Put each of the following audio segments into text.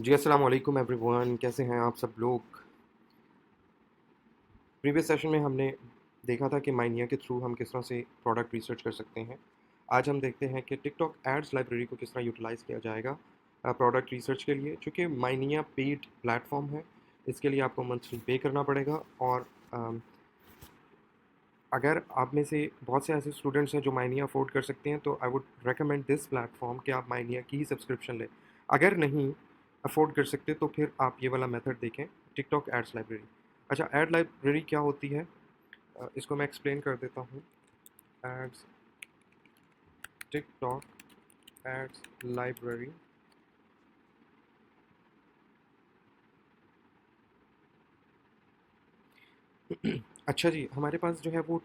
जी, अस्सलाम वालेकुम एवरीवन, कैसे हैं आप सब लोग? प्रीवियस सेशन में हमने देखा था कि माइनिया के थ्रू हम किस तरह से प्रोडक्ट रिसर्च कर सकते हैं। आज हम देखते हैं कि टिकटॉक एड्स लाइब्रेरी को किस तरह यूटिलाइज़ किया जाएगा प्रोडक्ट रिसर्च के लिए। चूँकि माइनिया पेड प्लेटफ़ॉर्म है, इसके लिए आपको मंथली पे करना पड़ेगा और अम, अगर आप में से बहुत से ऐसे स्टूडेंट्स हैं जो माइनिया अफ़ोर्ड कर सकते हैं, तो I would recommend this platform कि आप माइनिया की ही सब्सक्रिप्शन लें। अगर नहीं अफ़ोर्ड कर सकते, तो फिर आप ये वाला मेथड देखें, टिकटॉक एड्स लाइब्रेरी। अच्छा, एड लाइब्रेरी क्या होती है? इसको मैं एक्सप्लेन कर देता हूँ। Ads TikTok ads library. अच्छा जी, हमारे पास जो है वो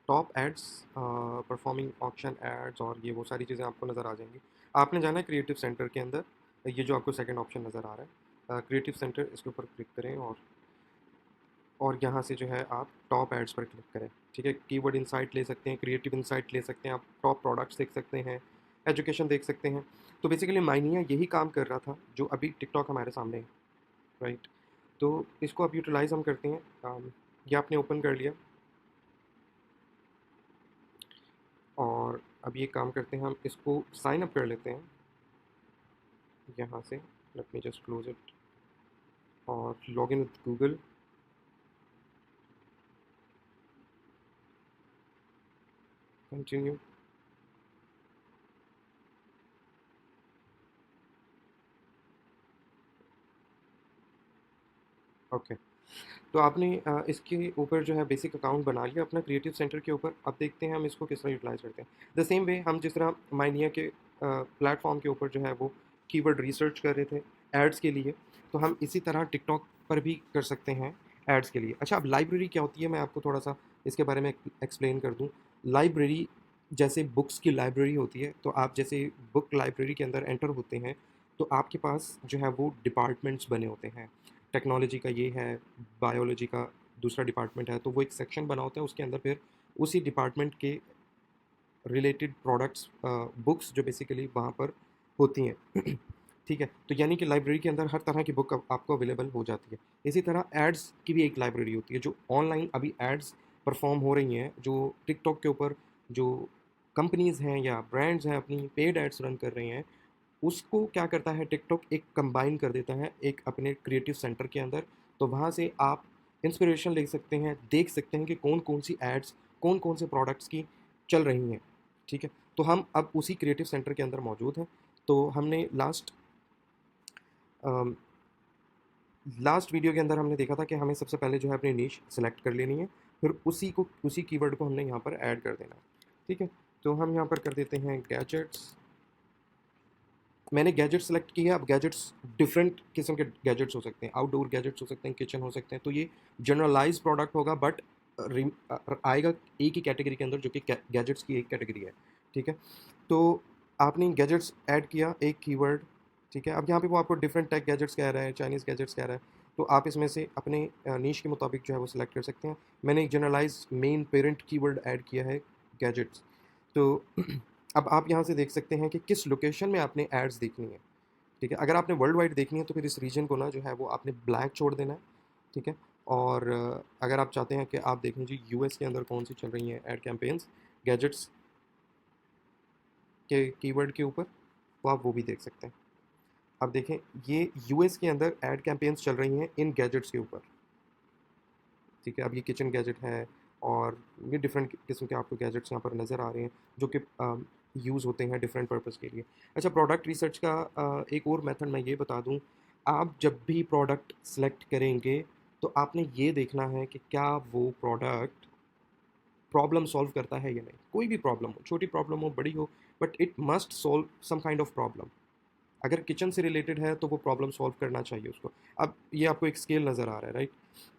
top ads, performing auction ads और ये वो सारी चीज़ें आपको नज़र आ जाएंगी। आपने जाना है क्रिएटिव सेंटर के अंदर, ये जो आपको सेकंड ऑप्शन नज़र आ रहा है, क्रिएटिव सेंटर, इसके ऊपर क्लिक करें और यहाँ से जो है आप टॉप एड्स पर क्लिक करें। ठीक है, कीवर्ड इंसाइट ले सकते हैं, क्रिएटिव इंसाइट ले सकते हैं, आप टॉप प्रोडक्ट्स देख सकते हैं, एजुकेशन देख सकते हैं। तो बेसिकली माइनिया यही काम कर रहा था जो अभी टिकटॉक हमारे सामने है, राइट? तो इसको अब यूटिलाइज़ हम करते हैं। ये आपने ओपन कर लिया और अब ये काम करते हैं, हम इसको साइन अप कर लेते हैं यहाँ से। Let me just close it और log in with Google. Continue. Okay, तो आपने इसके ऊपर जो है बेसिक अकाउंट बना लिया अपना क्रिएटिव सेंटर के ऊपर। अब देखते हैं हम इसको किस तरह यूटिलाइज़ करते हैं। द सेम वे हम जिस तरह माइनिया के प्लेटफॉर्म के ऊपर जो है वो कीवर्ड रिसर्च कर रहे थे एड्स के लिए, तो हम इसी तरह टिकटॉक पर भी कर सकते हैं एड्स के लिए। अच्छा, अब लाइब्रेरी क्या होती है, मैं आपको थोड़ा सा इसके बारे में एक्सप्लेन कर दूँ। लाइब्रेरी जैसे बुक्स की लाइब्रेरी होती है, तो आप जैसे बुक लाइब्रेरी के अंदर एंटर होते हैं, तो आपके पास जो है वो डिपार्टमेंट्स बने होते हैं। टेक्नोलॉजी का ये है, बायोलॉजी का दूसरा डिपार्टमेंट है, तो वो एक सेक्शन बना होता है, उसके अंदर फिर उसी डिपार्टमेंट के रिलेटेड प्रोडक्ट्स, बुक्स जो बेसिकली वहाँ पर होती हैं। ठीक है, तो यानी कि लाइब्रेरी के अंदर हर तरह की बुक आपको अवेलेबल हो जाती है। इसी तरह एड्स की भी एक लाइब्रेरी होती है, जो ऑनलाइन अभी एड्स परफॉर्म हो रही हैं, जो टिकटॉक के ऊपर जो कंपनीज़ हैं या ब्रांड्स हैं अपनी पेड एड्स रन कर रही हैं, उसको क्या करता है टिकटॉक, एक कंबाइन कर देता है एक अपने क्रिएटिव सेंटर के अंदर। तो वहाँ से आप इंस्पिरेशन ले सकते हैं, देख सकते हैं कि कौन कौन सी एड्स कौन कौन से प्रोडक्ट्स की चल रही हैं। ठीक है, तो हम अब उसी क्रिएटिव सेंटर के अंदर मौजूद हैं। तो हमने लास्ट वीडियो के अंदर हमने देखा था कि हमें सबसे पहले जो है अपनी नीश सेलेक्ट कर लेनी है, फिर उसी कीवर्ड को हमने यहाँ पर ऐड कर देना है। ठीक है, तो हम यहाँ पर कर देते हैं गैजेट्स। मैंने गैजेट सेलेक्ट किया। अब गैजेट्स डिफरेंट किस्म के गैजेट्स हो सकते हैं, आउटडोर गैजेट्स हो सकते हैं, किचन हो सकते हैं। तो ये जनरलाइज प्रोडक्ट होगा, बट आएगा एक ही कैटेगरी के अंदर, जो कि गैजेट्स की एक कैटेगरी है। ठीक है, तो आपने गैजेट्स ऐड किया एक कीवर्ड। ठीक है, अब यहाँ पे वो आपको डिफरेंट टेक गैजेट्स कह रहा है, चाइनीज़ गैजेट्स कह रहा है, तो आप इसमें से अपने नीश के मुताबिक जो है वो सिलेक्ट कर सकते हैं। मैंने एक generalize main parent keyword add किया है, गैजेट्स। तो अब आप यहाँ से देख सकते हैं कि किस लोकेशन में आपने एड्स देखनी है। ठीक है, अगर आपने वर्ल्ड वाइड देखनी है, तो फिर इस रीजन को ना जो है वो आपने ब्लैंक छोड़ देना है। ठीक है, और अगर आप चाहते हैं कि आप देख लीजिए यूएस के अंदर कौन सी चल रही हैं एड कैंपेन्स गैजेट्स के कीवर्ड के ऊपर, तो आप वो भी देख सकते हैं। अब देखें, ये यूएस के अंदर एड कैंपेन्स चल रही हैं इन गैजेट्स के ऊपर। ठीक है, अब ये किचन गैजेट है और ये डिफरेंट किस्म के आपको गैजेट्स यहाँ पर नज़र आ रहे हैं, जो कि यूज़ होते हैं डिफरेंट पर्पज़ के लिए। अच्छा, प्रोडक्ट रिसर्च का एक और मेथड मैं ये बता दूँ। आप जब भी प्रोडक्ट सेलेक्ट करेंगे, तो आपने ये देखना है कि क्या वो प्रोडक्ट प्रॉब्लम सॉल्व करता है या नहीं। कोई भी प्रॉब्लम हो, छोटी प्रॉब्लम हो, बड़ी हो, but it must solve some kind of problem. अगर किचन से रिलेटेड है, तो वो प्रॉब्लम सॉल्व करना चाहिए उसको। अब ये आपको एक स्केल नज़र आ रहा है, राइट?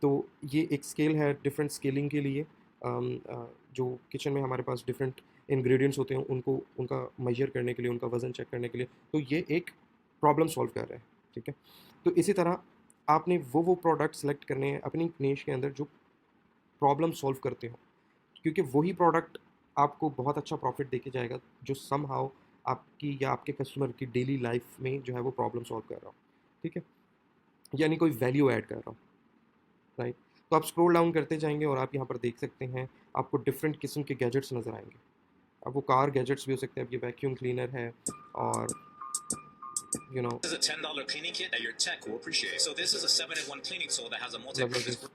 तो ये एक स्केल है डिफरेंट स्केलिंग के लिए। जो किचन में हमारे पास डिफरेंट इंग्रेडिएंट्स होते हैं, उनको उनका मेजर करने के लिए, उनका वज़न चेक करने के लिए, तो ये एक प्रॉब्लम सॉल्व कर रहा है। ठीक है, तो इसी तरह आपने वो प्रोडक्ट सेलेक्ट करने हैं अपनी निश के अंदर जो प्रॉब्लम सॉल्व करते हो, क्योंकि वही प्रोडक्ट आपको बहुत अच्छा प्रॉफिट देके जाएगा, जो समहाउ आपकी या आपके कस्टमर की डेली लाइफ में जो है वो प्रॉब्लम सॉल्व कर रहा हो। ठीक है, यानी कोई वैल्यू ऐड कर रहा हूँ, राइट। तो आप स्क्रॉल डाउन करते जाएंगे और आप यहाँ पर देख सकते हैं आपको डिफरेंट किस्म के गैजेट्स नज़र आएंगे। अब वो कार गैजेट्स भी हो सकते हैं, अब ये वैक्यूम क्लीनर है और you know This is a $10 cleaning kit that your tech will appreciate. So this is a 7-in-1 cleaning tool that has a let me multi-purpose. just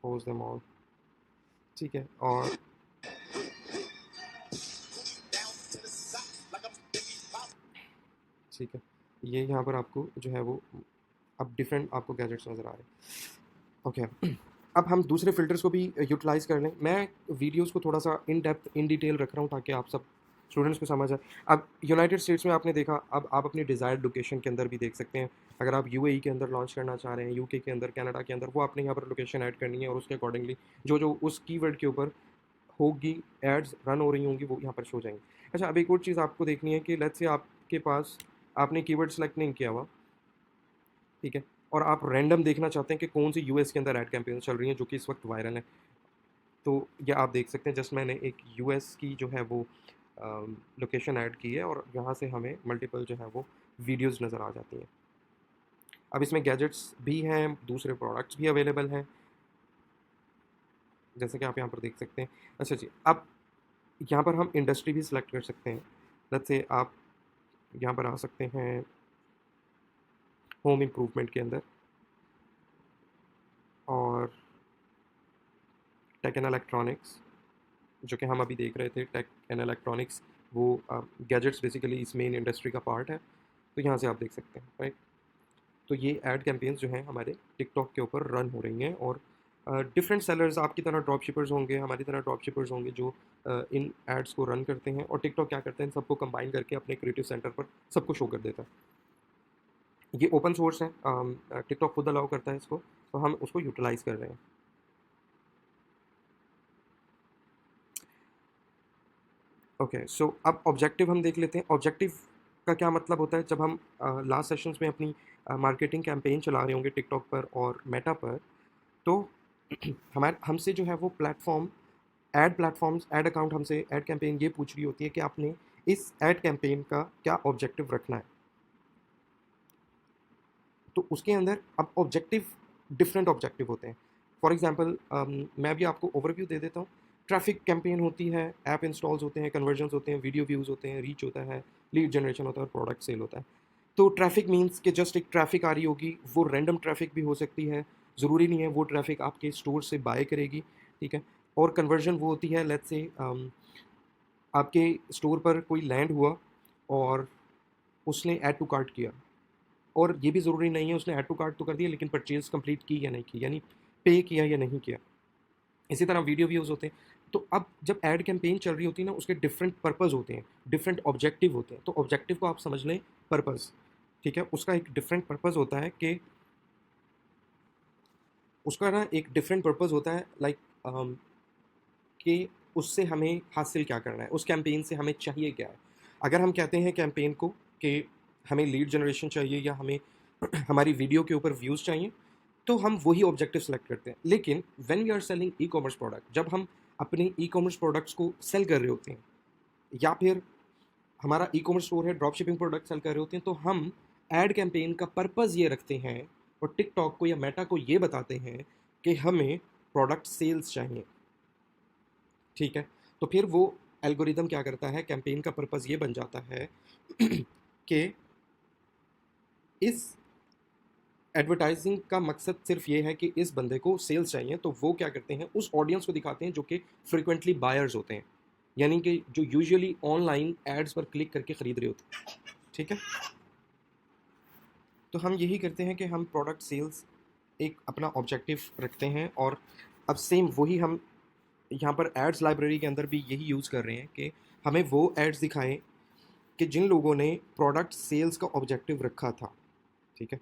pause them all, ठीक है। और ठीक है, ये यहाँ पर आपको जो है वो अब डिफरेंट आपको गैजेट्स नज़र आ रहे हैं। ओके, अब हम दूसरे फ़िल्टर्स को भी यूटिलाइज़ कर लें। मैं वीडियोज़ को थोड़ा सा इन डेप्थ इन डिटेल रख रहा हूँ ताकि आप सब स्टूडेंट्स को समझ आए। अब यूनाइटेड स्टेट्स में आपने देखा, अब आप अपनी डिज़ायर्ड लोकेशन के अंदर भी देख सकते हैं। अगर आप यूएई के अंदर लॉन्च करना चाह रहे हैं, यूके के अंदर, कनाडा के अंदर, वो आपने यहाँ पर लोकेशन ऐड करनी है और उसके अकॉर्डिंगली जो जो उस कीवर्ड के ऊपर होगी, एड्स रन हो रही होंगी, वो यहाँ पर शो जाएंगी। अच्छा, अब एक और चीज़ आपको देखनी है कि लेट्स से आपके पास आपने कीवर्ड सेलेक्ट नहीं किया हुआ, ठीक है, और आप रैंडम देखना चाहते हैं कि कौन सी यूएस के अंदर ऐड कैंपेन चल रही हैं जो कि इस वक्त वायरल है। तो ये आप देख सकते हैं, जस्ट मैंने एक यूएस की जो है वो लोकेशन ऐड की है और यहाँ से हमें मल्टीपल जो है वो वीडियोस नज़र आ जाती हैं। अब इसमें गैजेट्स भी हैं, दूसरे प्रोडक्ट्स भी अवेलेबल हैं, जैसे कि आप यहाँ पर देख सकते हैं। अच्छा जी, अब यहाँ पर हम इंडस्ट्री भी सिलेक्ट कर सकते हैं। लेट्स से आप यहाँ पर आ सकते हैं होम इम्प्रूवमेंट के अंदर और टेक एंड इलेक्ट्रॉनिक्स, जो कि हम अभी देख रहे थे, टेक एंड इलेक्ट्रॉनिक्स, वो गैजेट्स बेसिकली इस मेन इंडस्ट्री का पार्ट है। तो यहाँ से आप देख सकते हैं, राइट। तो ये ऐड कैंपेन्स जो हैं हमारे टिकटॉक के ऊपर रन हो रही हैं और डिफरेंट सेलर्स आपकी तरह ड्रॉप शिपर्स होंगे, हमारी तरह ड्रॉप शिपर्स होंगे जो इन एड्स को रन करते हैं, और टिकटॉक क्या करते हैं, इन सबको कंबाइन करके अपने क्रिएटिव सेंटर पर सबको शो कर देता है। ये ओपन सोर्स है, टिकटॉक खुद अलाउ करता है इसको, तो हम उसको यूटिलाइज़ कर रहे हैं। ओके, सो अब ऑब्जेक्टिव हम देख लेते हैं। ऑब्जेक्टिव का क्या मतलब होता है, जब हम लास्ट सेशंस में अपनी मार्केटिंग कैंपेन चला रहे होंगे टिकटॉक पर और मेटा पर, तो हमारे हमसे जो है वो प्लेटफॉर्म्स ऐड अकाउंट हमसे ऐड कैंपेन ये पूछ रही होती है कि आपने इस ऐड कैंपेन का क्या ऑब्जेक्टिव रखना है। तो उसके अंदर अब ऑब्जेक्टिव, डिफरेंट ऑब्जेक्टिव होते हैं। फॉर एग्जांपल मैं भी आपको ओवरव्यू दे देता हूँ। ट्रैफिक कैंपेन होती है, ऐप इंस्टॉल्स होते हैं, कन्वर्जन्स होते हैं, वीडियो व्यूज़ होते हैं, रीच होता है, लीड जनरेशन होता है और प्रोडक्ट सेल होता है। तो ट्रैफिक मीन्स कि जस्ट एक ट्रैफिक आ रही होगी, वो रैंडम ट्रैफिक भी हो सकती है, ज़रूरी नहीं है वो ट्रैफिक आपके स्टोर से बाय करेगी, ठीक है। और कन्वर्जन वो होती है, लेट्स से आपके स्टोर पर कोई लैंड हुआ और उसने ऐड टू कार्ट किया, और ये भी ज़रूरी नहीं है उसने ऐड टू कार्ट तो कर दिया लेकिन परचेज़ कंप्लीट की या नहीं की, यानी पे किया या नहीं किया। इसी तरह वीडियो व्यूज़ होते हैं। तो अब जब ऐड कैंपेन चल रही होती है ना, उसके डिफरेंट पर्पज़ होते हैं, डिफरेंट ऑब्जेक्टिव होते हैं। तो ऑब्जेक्टिव को आप समझ लें पर्पज़, ठीक है। उसका एक डिफरेंट पर्पज़ होता है कि उसका ना एक डिफरेंट पर्पज़ होता है, लाइक कि उससे हमें हासिल क्या करना है, उस कैंपेन से हमें चाहिए क्या है। अगर हम कहते हैं कैंपेन को कि हमें लीड जनरेशन चाहिए या हमें हमारी वीडियो के ऊपर व्यूज़ चाहिए, तो हम वही ऑब्जेक्टिव सेलेक्ट करते हैं। लेकिन when we are selling e commerce product, जब हम अपने ई कॉमर्स प्रोडक्ट्स को सेल कर रहे होते हैं, या फिर हमारा ई कॉमर्स स्टोर है, ड्रॉप शिपिंग प्रोडक्ट सेल कर रहे होते हैं, तो हम एड कैंपेन का पर्पज़ ये रखते हैं और टिकटॉक को या मेटा को ये बताते हैं कि हमें प्रोडक्ट सेल्स चाहिए, ठीक है। तो फिर वो एल्गोरिदम क्या करता है, कैंपेन का पर्पज़ ये बन जाता है कि इस एडवर्टाइजिंग का मकसद सिर्फ ये है कि इस बंदे को सेल्स चाहिए, तो वो क्या करते हैं, उस ऑडियंस को दिखाते हैं जो कि फ्रिक्वेंटली बायर्स होते हैं, यानी कि जो यूजुअली ऑनलाइन एड्स पर क्लिक करके ख़रीद रहे होते हैं, ठीक है। तो हम यही करते हैं कि हम प्रोडक्ट सेल्स एक अपना ऑब्जेक्टिव रखते हैं, और अब सेम वही हम यहाँ पर एड्स लाइब्रेरी के अंदर भी यही यूज़ कर रहे हैं कि हमें वो एड्स दिखाएं कि जिन लोगों ने प्रोडक्ट सेल्स का ऑब्जेक्टिव रखा था, ठीक है।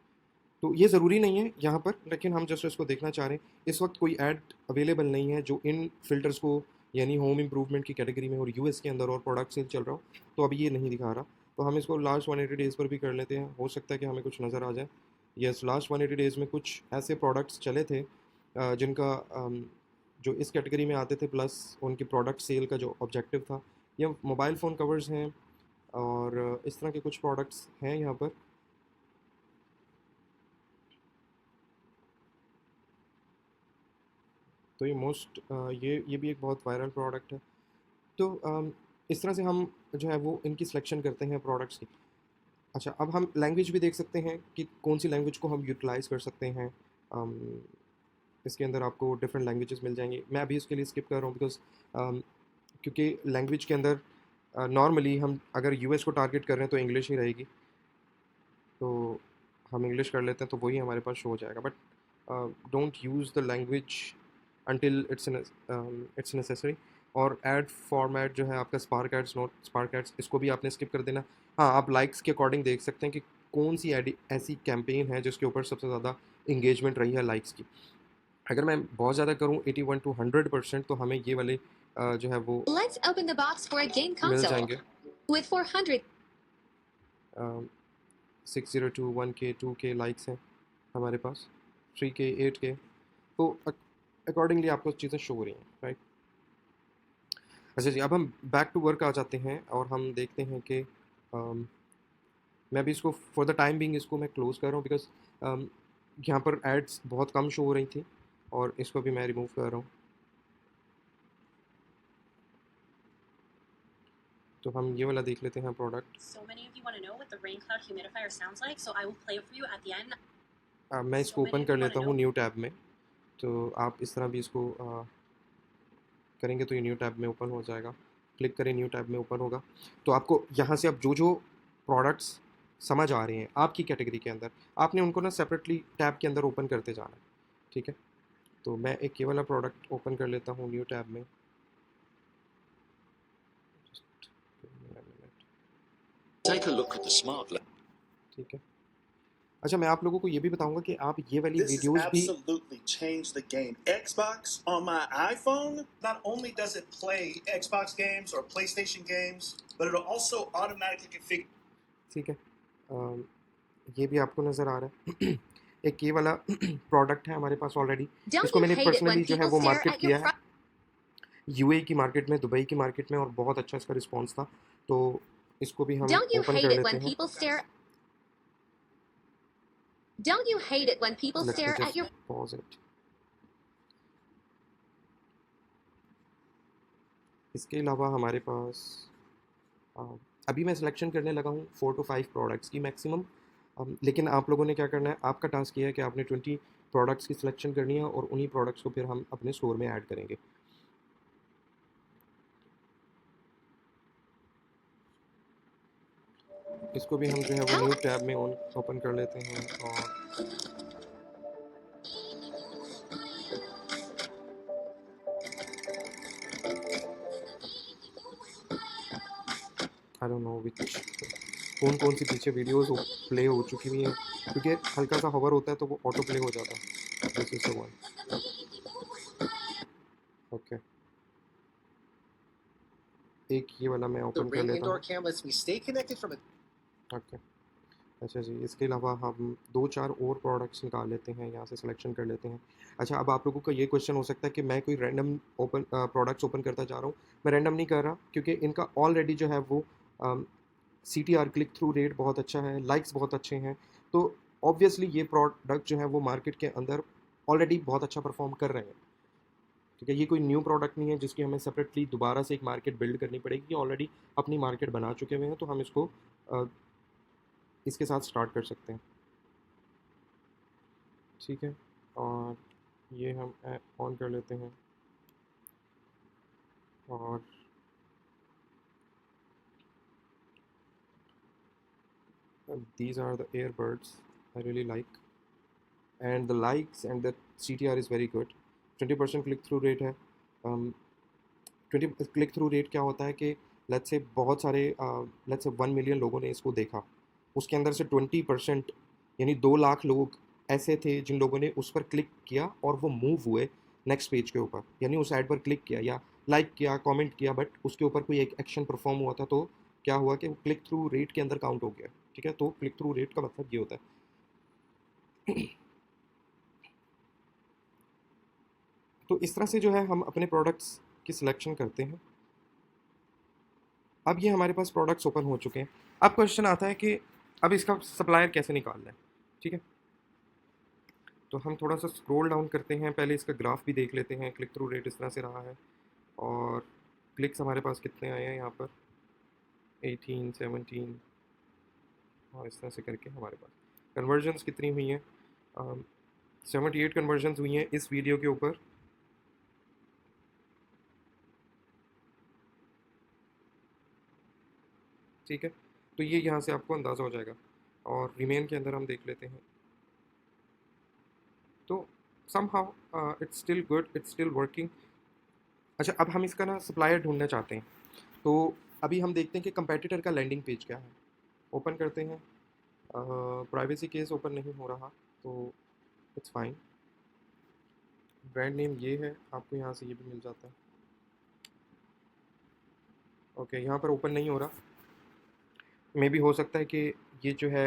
तो ये ज़रूरी नहीं है यहाँ पर, लेकिन हम जस्ट इसको देखना चाह रहे हैं। इस वक्त कोई ऐड अवेलेबल नहीं है जो इन फ़िल्टर्स को, यानी होम इम्प्रूवमेंट की कैटेगरी में और यूएस के अंदर और प्रोडक्ट सेल चल रहा हो, तो अभी ये नहीं दिखा रहा। तो हम इसको लास्ट 180 डेज़ पर भी कर लेते हैं, हो सकता है कि हमें कुछ नज़र आ जाए। यस, लास्ट 180 डेज़ में कुछ ऐसे प्रोडक्ट्स चले थे जिनका जो इस कैटेगरी में आते थे, प्लस उनकी प्रोडक्ट सेल का जो ऑब्जेक्टिव था। ये मोबाइल फ़ोन कवर्स हैं और इस तरह के कुछ प्रोडक्ट्स हैं यहाँ पर। तो ये ये भी एक बहुत वायरल प्रोडक्ट है। तो इस तरह से हम जो है वो इनकी सिलेक्शन करते हैं प्रोडक्ट्स की। अच्छा, अब हम लैंग्वेज भी देख सकते हैं कि कौन सी लैंग्वेज को हम यूटिलाइज़ कर सकते हैं। अम, इसके अंदर आपको डिफरेंट लैंग्वेजेस मिल जाएंगी। मैं अभी इसके लिए स्किप कर रहा हूँ बिकॉज क्योंकि लैंग्वेज के अंदर नॉर्मली हम अगर यूएस को टारगेट कर रहे हैं तो इंग्लिश ही रहेगी, तो हम इंग्लिश कर लेते हैं तो वही हमारे पास शो हो जाएगा। But don't use the language until it's necessary. और ऐड फॉर्मेट जो है आपका spark ads, not spark ads, इसको भी आपने स्किप कर देना। हाँ, आप लाइक्स के अकॉर्डिंग देख सकते हैं कि कौन सी ऐसी कैंपेन है जिसके ऊपर सबसे ज़्यादा इंगेजमेंट रही है लाइक्स की। अगर मैं बहुत ज़्यादा करूँ 81 टू 100%, तो हमें ये वाले जो है वो Let's open the box for a game mill console. जाएंगे। With 400 602 1K 2K लाइक्स हैं हमारे पास, 3K 8K, तो अकॉर्डिंगली आपको चीज़ें शो हो रही हैं, राइट। अच्छा जी, अब हम बैक टू वर्क आ जाते हैं और हम देखते हैं कि मैं भी इसको फॉर द टाइम बिंग इसको मैं क्लोज़ कर रहा हूँ बिकॉज यहाँ पर एड्स बहुत कम शो हो रही थी और इसको भी मैं रिमूव कर रहा हूँ। तो हम ये वाला देख लेते हैं product. So many of you want to know what the rain cloud humidifier sounds like, so I will play it for you at the end. मैं इसको ओपन कर लेता हूँ न्यू टैब में, तो आप इस तरह भी इसको करेंगे तो ये न्यू टैब में ओपन हो जाएगा। क्लिक करें, न्यू टैब में ओपन होगा। तो आपको यहाँ से अब जो जो प्रोडक्ट्स समझ आ रहे हैं आपकी कैटेगरी के अंदर, आपने उनको ना सेपरेटली टैब के अंदर ओपन करते जाना है, ठीक है। तो मैं एक ये वाला प्रोडक्ट ओपन कर लेता हूँ न्यू टैब में। Take a look at the smart ठीक है। अच्छा, मैं आप लोगों को ये भी बताऊंगा कि आप ये वाली This has वीडियोस भी absolutely changed the game. Xbox on my iPhone, not only does it play Xbox games or PlayStation games, but it'll also automatically configure. ठीक है, ये भी आपको नज़र आ रहा है। एक ये वाला प्रोडक्ट है हमारे पास ऑलरेडी, Don't इसको you मैंने hate it when पर्सनली जो है people वो stare मार्केट at your किया है यूएई की मार्केट में, दुबई की मार्केट में, और बहुत अच्छा इसका रिस्पांस था। तो इसको भी हम Don't you ओपन hate कर it लेते when हैं। people stare Don't you hate it when people Let me stare at just your pause it. इसके अलावा हमारे पास अभी मैं सिलेक्शन करने लगा हूँ 4 to 5 प्रोडक्ट्स की मैक्सिमम। लेकिन आप लोगों ने क्या करना है, आपका टास्क ये है कि आपने 20 प्रोडक्ट्स की सिलेक्शन करनी है और उन्हीं प्रोडक्ट्स को फिर हम अपने स्टोर में ऐड करेंगे। इसको भी हम जो है वो न्यू टैब में ओपन कर लेते हैं और आई डोंट नो विच कौन सी पीछे वीडियोस प्ले हो चुकी हुई हैं, क्योंकि हल्का सा होवर होता है तो वो ऑटो प्ले हो जाता है। This is the one. Okay, एक ये वाला मैं The ओपन कर Ring लेता indoor हूँ। cam lets me stay connected from a okay, अच्छा जी, इसके अलावा हम 2-4 और प्रोडक्ट्स निकाल लेते हैं, यहाँ से सिलेक्शन कर लेते हैं। अच्छा, अब आप लोगों का ये क्वेश्चन हो सकता है कि मैं कोई रैंडम प्रोडक्ट्स ओपन करता जा रहा हूँ। मैं रैंडम नहीं कर रहा, क्योंकि इनका ऑलरेडी जो है वो CTR क्लिक थ्रू रेट बहुत अच्छा है, लाइक्स बहुत अच्छे हैं। तो ऑब्वियसली ये प्रोडक्ट जो है वो मार्केट के अंदर ऑलरेडी बहुत अच्छा परफॉर्म कर रहे हैं, ठीक है। ये कोई न्यू प्रोडक्ट नहीं है जिसकी हमें सेपरेटली दोबारा से एक मार्केट बिल्ड करनी पड़ेगी। ऑलरेडी अपनी मार्केट बना चुके हुए हैं, तो हम इसको इसके साथ स्टार्ट कर सकते हैं, ठीक है। और ये हम ऑन कर लेते हैं और these are the earbuds I really like and the likes and the CTR is very good. 20% click through rate है। 20 क्लिक थ्रू रेट क्या होता है कि लेट्स से बहुत सारे लेट्स से 1 मिलियन लोगों ने इसको देखा, उसके अंदर से 20% यानी 2 लाख लोग ऐसे थे जिन लोगों ने उस पर क्लिक किया और वो मूव हुए नेक्स्ट पेज के ऊपर, यानी उस ऐड पर क्लिक किया या लाइक किया, कमेंट किया, बट उसके ऊपर कोई एक एक्शन परफॉर्म हुआ था। तो क्या हुआ कि वो क्लिक थ्रू रेट के अंदर काउंट हो गया, ठीक है। तो क्लिक थ्रू रेट का मतलब ये होता है। तो इस तरह से जो है हम अपने प्रोडक्ट्स की सिलेक्शन करते हैं। अब ये हमारे पास प्रोडक्ट्स ओपन हो चुके हैं। अब क्वेश्चन आता है कि अब इसका सप्लायर कैसे निकालना है, ठीक है। तो हम थोड़ा सा स्क्रॉल डाउन करते हैं, पहले इसका ग्राफ भी देख लेते हैं, क्लिक थ्रू रेट इस तरह से रहा है और क्लिक्स हमारे पास कितने आए हैं यहाँ पर 18, 17 और इस तरह से करके हमारे पास कन्वर्जन्स कितनी हुई हैं 78 कन्वर्जन्स हुई हैं इस वीडियो के ऊपर। ठीक है, तो ये यहाँ से आपको अंदाज़ा हो जाएगा और रिमेन के अंदर हम देख लेते हैं तो somehow it's still good, it's still working. अच्छा, अब हम इसका ना सप्लायर ढूंढना चाहते हैं, तो अभी हम देखते हैं कि कंपेटिटर का लैंडिंग पेज क्या है। ओपन करते हैं, प्राइवेसी केस ओपन नहीं हो रहा तो इट्स फाइन। ब्रांड नेम ये है, आपको यहाँ से ये भी मिल जाता है। ओके, यहाँ पर ओपन नहीं हो रहा, मे भी हो सकता है कि ये जो है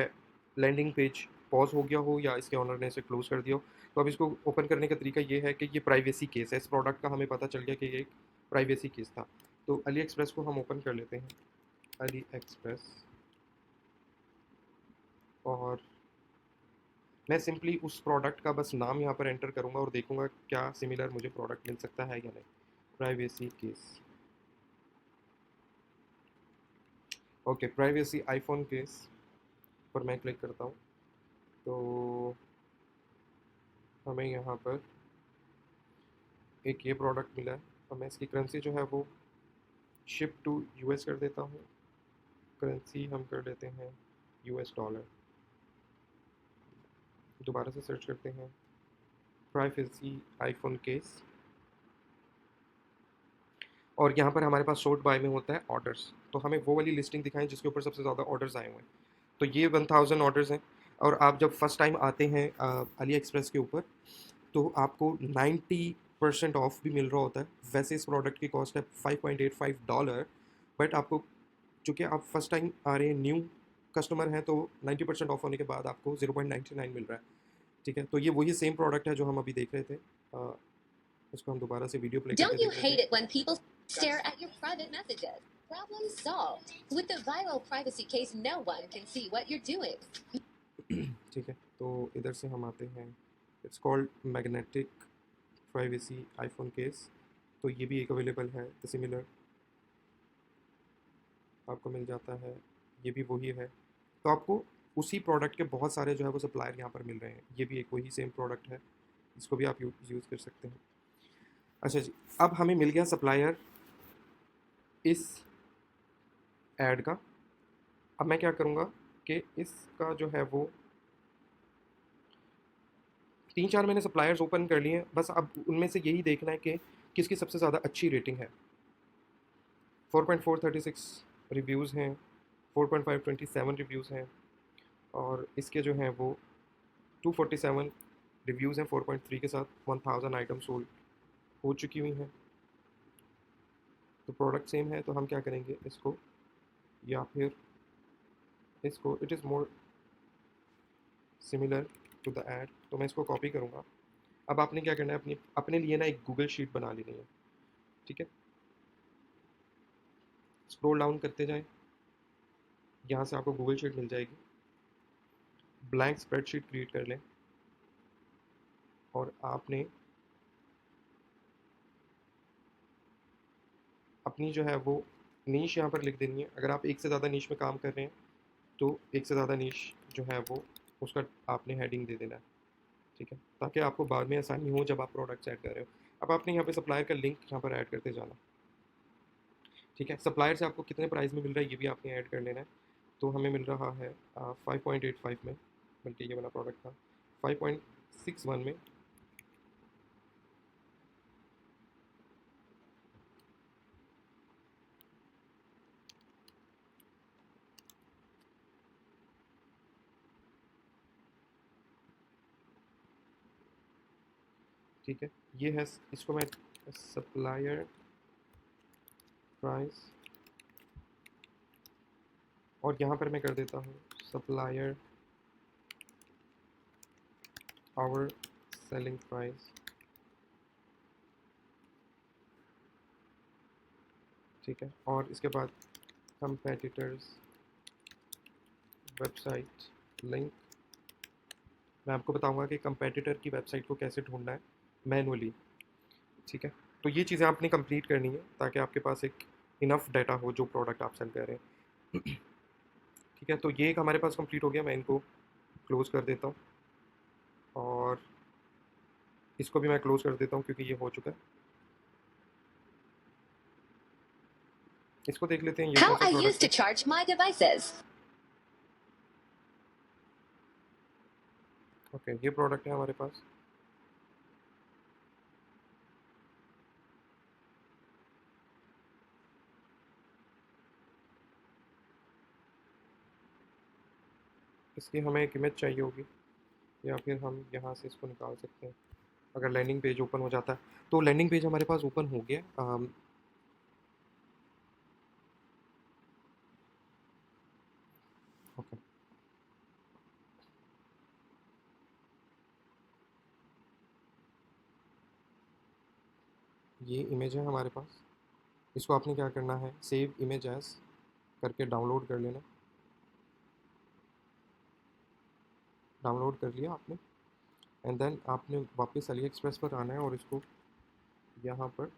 लैंडिंग पेज पॉज हो गया हो या इसके ऑनर ने इसे क्लोज़ कर दिया हो। तो अब इसको ओपन करने का तरीका ये है कि ये प्राइवेसी केस है, इस प्रोडक्ट का हमें पता चल गया कि ये एक प्राइवेसी केस था। तो अली एक्सप्रेस को हम ओपन कर लेते हैं, अली एक्सप्रेस, और मैं सिंपली उस प्रोडक्ट का बस नाम यहाँ पर एंटर करूँगा और देखूँगा क्या सिमिलर मुझे प्रोडक्ट मिल सकता है या नहीं। Privacy case, okay, privacy iPhone case पर मैं क्लिक करता हूँ तो हमें यहाँ पर एक ये प्रोडक्ट मिला है और मैं इसकी करेंसी जो है वो शिप टू यूएस कर देता हूँ। करेंसी हम कर देते हैं यूएस डॉलर। दोबारा से सर्च करते हैं प्राइवेसी आईफोन केस और यहाँ पर हमारे पास शॉर्ट बाय में होता है ऑर्डर्स, तो हमें वो वाली लिस्टिंग दिखाएं जिसके ऊपर सबसे ज़्यादा ऑर्डर्स आए हुए हैं। तो ये 1000 ऑर्डर्स हैं और आप जब फर्स्ट टाइम आते हैं अली एक्सप्रेस के ऊपर तो आपको 90% ऑफ भी मिल रहा होता है। वैसे इस प्रोडक्ट की कॉस्ट है $5.85, बट आपको चूँकि आप फर्स्ट टाइम आ रहे हैं, न्यू कस्टमर हैं, तो 90% ऑफ होने के बाद आपको 0.99 मिल रहा है। ठीक है, तो ये वही सेम प्रोडक्ट है जो हम अभी देख रहे थे। इसको हम दोबारा से वीडियो प्ले Don't करके you देख hate लेते it when people stare at your private messages? Problem solved. With the viral privacy case, no one can see what you're doing. हैं। ठीक है, तो इधर से हम आते हैं, it's called magnetic privacy iPhone case, तो ये भी एक अवेलेबल है, द सिमिलर आपको मिल जाता है, ये भी वही है। तो आपको उसी प्रोडक्ट के बहुत सारे जो है वो सप्लायर यहाँ पर मिल रहे हैं। ये भी एक वही सेम प्रोडक्ट है, इसको भी आप यूज़ कर सकते हैं। अच्छा जी, अब हमें मिल गया सप्लायर इस ऐड का। अब मैं क्या करूँगा कि इसका जो है वो 3-4 मैंने सप्लायर्स ओपन कर लिए हैं, बस अब उनमें से यही देखना है कि किसकी सबसे ज़्यादा अच्छी रेटिंग है। 4.436 रिव्यूज़ हैं, 4.527 रिव्यूज़ हैं और इसके जो हैं वो 247 रिव्यूज़ हैं 4.3 के साथ। 1000 आइटम सोल्ड हो चुकी हुई हैं। तो प्रोडक्ट सेम है, तो हम क्या करेंगे इसको, या फिर इसको, it is more similar to the ad, तो मैं इसको कॉपी करूँगा। अब आपने क्या करना है, अपने लिए ना एक गूगल शीट बना लेनी है। ठीक है, स्क्रॉल डाउन करते जाएं, यहाँ से आपको गूगल शीट मिल जाएगी। ब्लैंक स्प्रेडशीट क्रिएट कर लें और आपने अपनी जो है वो नीश यहाँ पर लिख देनी है। अगर आप एक से ज़्यादा नीश में काम कर रहे हैं तो एक से ज़्यादा नीश जो है वो उसका आपने हेडिंग दे देना है। ठीक है, ताकि आपको बाद में आसानी हो जब आप प्रोडक्ट्स ऐड कर रहे हो। अब आपने यहाँ पे सप्लायर का लिंक यहाँ पर ऐड करते जाना। ठीक है, सप्लायर से आपको कितने प्राइस में मिल रहा है ये भी आपने ऐड कर लेना है। तो हमें मिल रहा है 5.85 में, बल्कि ये वाला प्रोडक्ट था 5.61 में। ठीक है, ये है, इसको मैं सप्लायर प्राइस और यहाँ पर मैं कर देता हूँ सप्लायर आवर सेलिंग प्राइस। ठीक है, और इसके बाद कंपेटिटर्स वेबसाइट लिंक मैं आपको बताऊंगा कि कंपेटिटर की वेबसाइट को कैसे ढूंढना है मैनुअली, ठीक है। तो ये चीज़ें आपने कंप्लीट करनी है ताकि आपके पास एक इनफ डाटा हो जो प्रोडक्ट आप सेल कर रहे हैं। ठीक है, तो ये एक हमारे पास कंप्लीट हो गया। मैं इनको क्लोज़ कर देता हूँ और इसको भी मैं क्लोज़ कर देता हूँ क्योंकि ये हो चुका है। इसको देख लेते हैं ये How कौन सा I used प्रोडक्ट to है। charge my devices. ओके, ये प्रोडक्ट है हमारे पास। इसकी हमें एक इमेज चाहिए होगी या फिर हम यहाँ से इसको निकाल सकते हैं अगर लैंडिंग पेज ओपन हो जाता है। तो लैंडिंग पेज हमारे पास ओपन हो गया। ओके, ये इमेज है हमारे पास। इसको आपने क्या करना है, सेव इमेज एज करके डाउनलोड कर लेना। डाउनलोड कर लिया आपने एंड देन आपने वापस अली एक्सप्रेस पर आना है और इसको यहाँ पर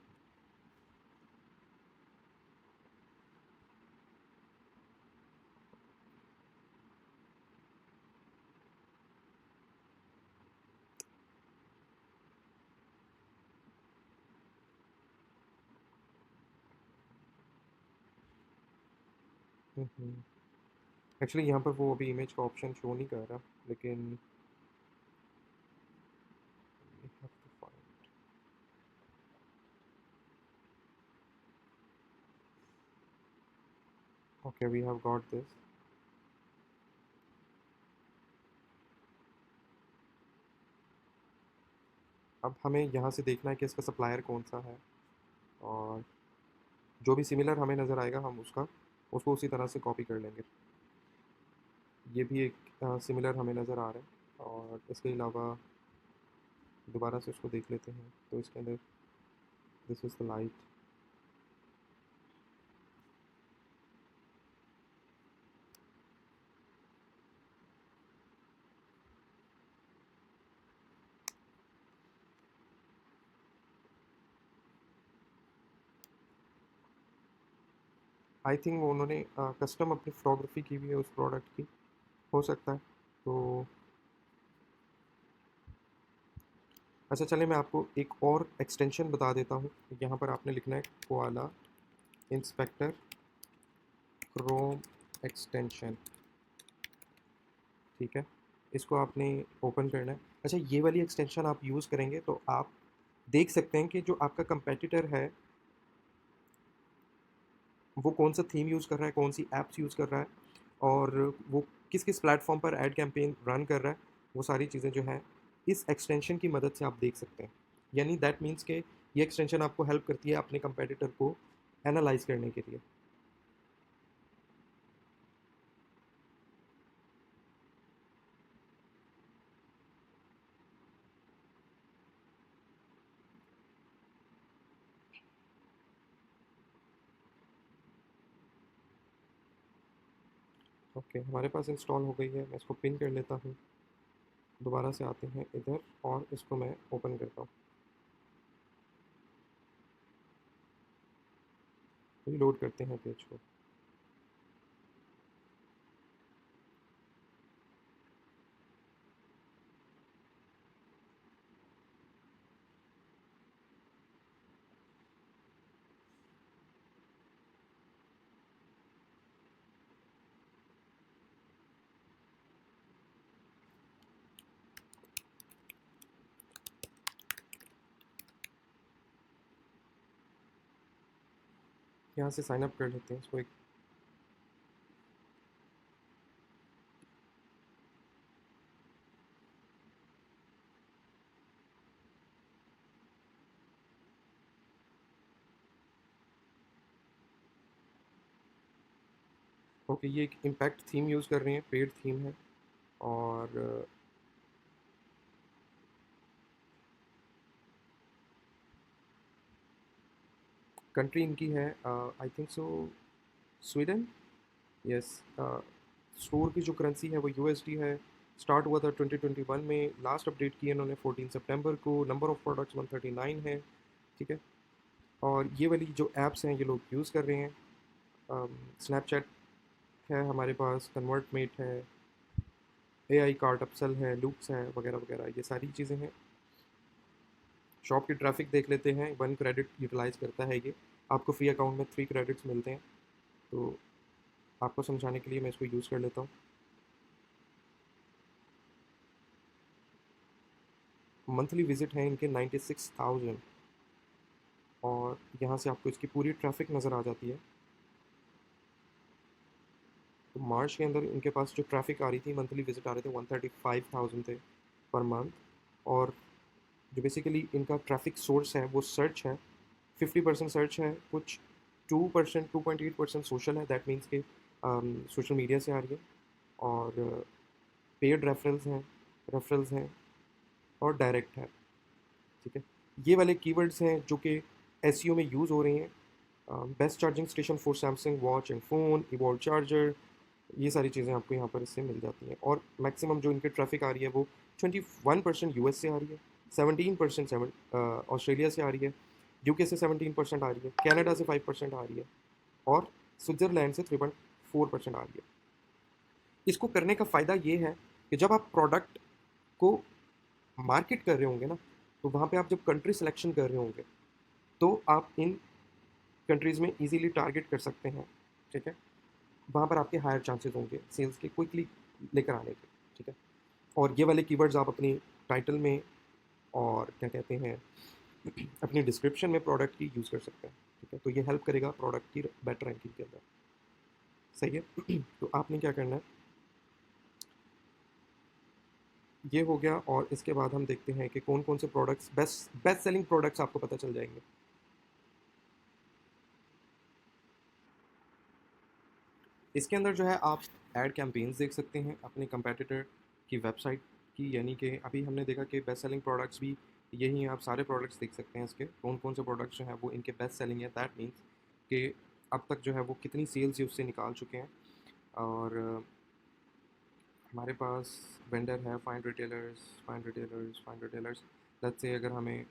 एक्चुअली यहाँ पर वो अभी इमेज का ऑप्शन शो नहीं कर रहा, लेकिन we have to find- okay, we have got this। अब हमें यहाँ से देखना है कि इसका सप्लायर कौन सा है और जो भी सिमिलर हमें नज़र आएगा हम उसको उसी तरह से कॉपी कर लेंगे। ये भी एक सिमिलर हमें नज़र आ रहा है और इसके अलावा दोबारा से उसको देख लेते हैं। तो इसके अंदर this is the light. I think वो उन्होंने कस्टम अपनी फोटोग्राफी की हुई है उस प्रोडक्ट की, हो सकता है। तो अच्छा, चलिए मैं आपको एक और एक्सटेंशन बता देता हूँ। यहाँ पर आपने लिखना है कोआला इंस्पेक्टर क्रोम एक्सटेंशन, ठीक है। इसको आपने ओपन करना है। अच्छा, ये वाली एक्सटेंशन आप यूज़ करेंगे तो आप देख सकते हैं कि जो आपका कंपेटिटर है वो कौन सा थीम यूज़ कर रहा है, कौन सी ऐप्स यूज़ कर रहा है और वो किस किस प्लेटफॉर्म पर ऐड कैंपेन रन कर रहा है। वो सारी चीज़ें जो हैं इस एक्सटेंशन की मदद से आप देख सकते हैं। यानी दैट मीन्स के ये एक्सटेंशन आपको हेल्प करती है अपने कंपेटिटर को एनालाइज करने के लिए। ओके, हमारे पास इंस्टॉल हो गई है। मैं इसको पिन कर लेता हूँ। दोबारा से आते हैं इधर और इसको मैं ओपन करता हूँ। रीलोड करते हैं पेज को। यहाँ से साइन अप कर लेते हैं इसको एक। ओके, ये एक इम्पैक्ट थीम यूज़ कर रहे हैं, पेड थीम है और कंट्री इनकी है I think so Sweden. Yes, store की जो करेंसी है वो यूएसडी है। स्टार्ट हुआ था 2021 में, लास्ट अपडेट की इन्होंने 14 सितंबर को। नंबर ऑफ़ प्रोडक्ट्स 139 है, ठीक है। और ये वाली जो ऐप्स हैं ये लोग यूज़ कर रहे हैं। स्नैपचैट है हमारे पास, कन्वर्टमेट है, AI कार्ट अपसेल है, लूप्स हैं, वगैरह वगैरह, ये सारी चीज़ें हैं। शॉप की ट्रैफिक देख लेते हैं। 1 क्रेडिट यूटिलाइज़ करता है ये। आपको फ्री अकाउंट में 3 क्रेडिट्स मिलते हैं। तो आपको समझाने के लिए मैं इसको यूज़ कर लेता हूँ। मंथली विजिट है इनके 96,000, और यहाँ से आपको इसकी पूरी ट्रैफिक नज़र आ जाती है। तो मार्च के अंदर इनके पास जो ट्रैफिक आ रही थी, मंथली विजिट आ रहे थे 135,000 थे पर मंथ। और जो बेसिकली इनका ट्रैफिक सोर्स है वो सर्च है, 50% सर्च है, कुछ 2%, 2.8% सोशल है। दैट मीन्स के सोशल मीडिया से आ रही है। और पेड रेफरल्स हैं और डायरेक्ट है, ठीक है। ये वाले कीवर्ड्स हैं जो कि एसईओ में यूज़ हो रहे हैं। Best charging station for Samsung watch and phone, evolve charger, ये सारी चीज़ें आपको यहाँ पर इससे मिल जाती हैं। और मैक्सिमम जो इनके ट्रैफिक आ रही है वो 21% यूएस से आ रही है, 17% ऑस्ट्रेलिया से आ रही है, यूके से 17% आ रही है, कनाडा से 5% आ रही है, और स्विट्ज़रलैंड से 3.4% आ रही है। इसको करने का फ़ायदा ये है कि जब आप प्रोडक्ट को मार्केट कर रहे होंगे ना, तो वहाँ पे आप जब कंट्री सिलेक्शन कर रहे होंगे तो आप इन कंट्रीज़ में इजीली टारगेट कर सकते हैं, ठीक है। वहाँ पर आपके हायर चांसेस होंगे सेल्स के क्विकली लेकर आने के, ठीक है। और ये वाले कीवर्ड्स आप अपनी टाइटल में और क्या कहते हैं अपनी डिस्क्रिप्शन में प्रोडक्ट की यूज़ कर सकते हैं, ठीक है। तो ये हेल्प करेगा प्रोडक्ट की बेटर रैंकिंग के अंदर, सही है। तो आपने क्या करना है, ये हो गया। और इसके बाद हम देखते हैं कि कौन कौन से प्रोडक्ट्स बेस्ट सेलिंग प्रोडक्ट्स आपको पता चल जाएंगे। इसके अंदर जो है आप एड कैंपेन्स देख सकते हैं अपने कंपेटिटर की वेबसाइट की, यानी कि अभी हमने देखा कि बेस्ट सेलिंग प्रोडक्ट्स भी यही हैं। आप सारे प्रोडक्ट्स देख सकते हैं इसके कौन कौन से प्रोडक्ट्स जो हैं वो इनके बेस्ट सेलिंग है। दैट मीन्स कि अब तक जो है वो कितनी सेल्स ही उससे निकाल चुके हैं। और हमारे पास वेंडर है, फाइंड रिटेलर्स। लेट्स से अगर हमें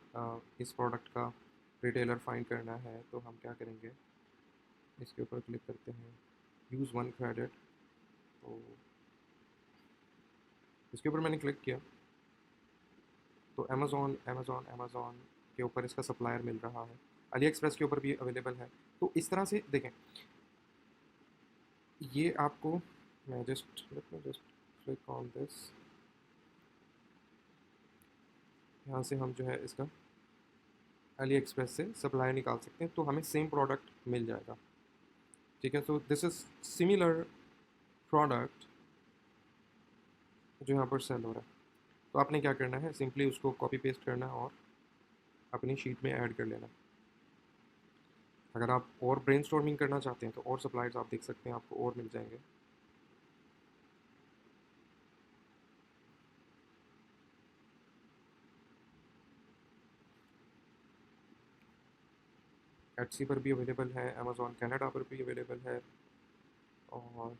इस प्रोडक्ट का रिटेलर फाइंड करना है तो हम क्या करेंगे, इसके ऊपर क्लिक करते हैं, यूज़ 1 क्रेडिट। तो इसके ऊपर मैंने क्लिक किया तो अमेज़ॉन के ऊपर इसका सप्लायर मिल रहा है, अली एक्सप्रेस के ऊपर भी अवेलेबल है। तो इस तरह से देखें, ये आपको, मैं जस्ट क्लिक ऑन दिस, यहाँ से हम जो है इसका अली एक्सप्रेस से सप्लाई निकाल सकते हैं, तो हमें सेम प्रोडक्ट मिल जाएगा, ठीक है। तो दिस इज़ सिमिलर प्रोडक्ट जो यहाँ पर सेल हो रहा है। तो आपने क्या करना है, सिंपली उसको कॉपी पेस्ट करना है और अपनी शीट में ऐड कर लेना। अगर आप और ब्रेनस्टॉर्मिंग करना चाहते हैं तो और सप्लायर्स आप देख सकते हैं, आपको और मिल जाएंगे। एटसी पर भी अवेलेबल है, अमेज़ॉन कनाडा पर भी अवेलेबल है। और